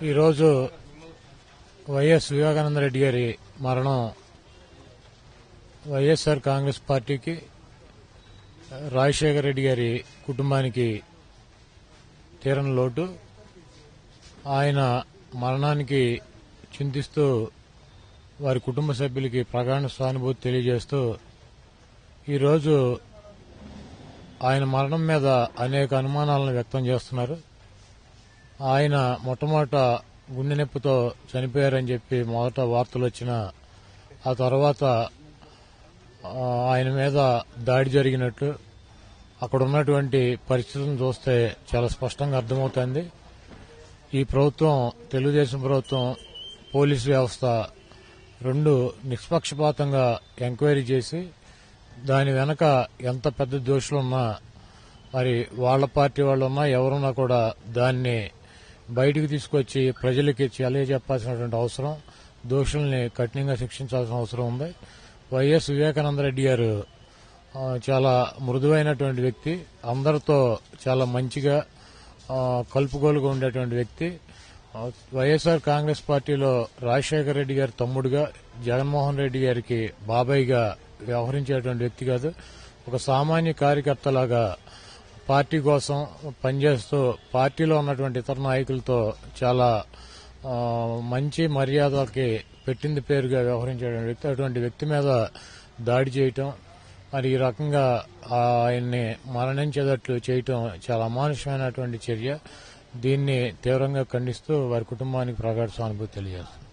ఈరోజు వైఎస్ వివేకానంద రెడ్డి గారి మరణం వైఎస్ఆర్ కాంగ్రెస్ పార్టీకి, రాజశేఖర రెడ్డి గారి కుటుంబానికి తీరని లోటు. ఆయన మరణానికి చింతిస్తూ వారి కుటుంబ సభ్యులకి ప్రగాఢ సానుభూతి తెలియజేస్తూ ఈరోజు ఆయన మరణం మీద అనేక అనుమానాలను వ్యక్తం చేస్తున్నారు. ఆయన మొట్టమొదట గుండె నొప్పితో చనిపోయారని చెప్పి మొదట వార్తలు వచ్చిన ఆ తర్వాత ఆయన మీద దాడి జరిగినట్టు అక్కడ ఉన్నటువంటి పరిస్థితులను చూస్తే చాలా స్పష్టంగా అర్థమవుతోంది. ఈ ప్రభుత్వం, తెలుగుదేశం ప్రభుత్వం, పోలీసు వ్యవస్థ రెండు నిష్పక్షపాతంగా ఎంక్వైరీ చేసి దాని వెనక ఎంత పెద్ద దోషులున్నా, మరి వాళ్ల పార్టీ వాళ్ళున్నా ఎవరున్నా కూడా దాన్ని బయటికి తీసుకొచ్చి ప్రజలకి తెలియజెప్పాల్సినటువంటి అవసరం, దోషుల్ని కఠినంగా శిక్షించాల్సిన అవసరం ఉంది. వైఎస్ వివేకానంద రెడ్డి గారు చాలా మృదువైనటువంటి వ్యక్తి, అందరితో చాలా మంచిగా కలుపుగోలుగా ఉండేటువంటి వ్యక్తి. వైఎస్ఆర్ కాంగ్రెస్ పార్టీలో రాజశేఖర రెడ్డి గారి తమ్ముడుగా, జగన్మోహన్ రెడ్డి గారికి బాబాయిగా వ్యవహరించేటువంటి వ్యక్తి కాదు. ఒక సామాన్య కార్యకర్తలాగా పార్టీ కోసం పనిచేస్తూ పార్టీలో ఉన్నటువంటి ఇతర నాయకులతో చాలా మంచి మర్యాదకి పెట్టింది పేరుగా వ్యవహరించేటువంటి వ్యక్తి. అటువంటి వ్యక్తి మీద దాడి చేయటం, మరి ఈ రకంగా ఆయన్ని మరణించేటట్లు చేయటం చాలా అమానుషమైనటువంటి చర్య. దీన్ని తీవ్రంగా ఖండిస్తూ వారి కుటుంబానికి ప్రగాఢ సానుభూతి తెలియజేస్తుంది.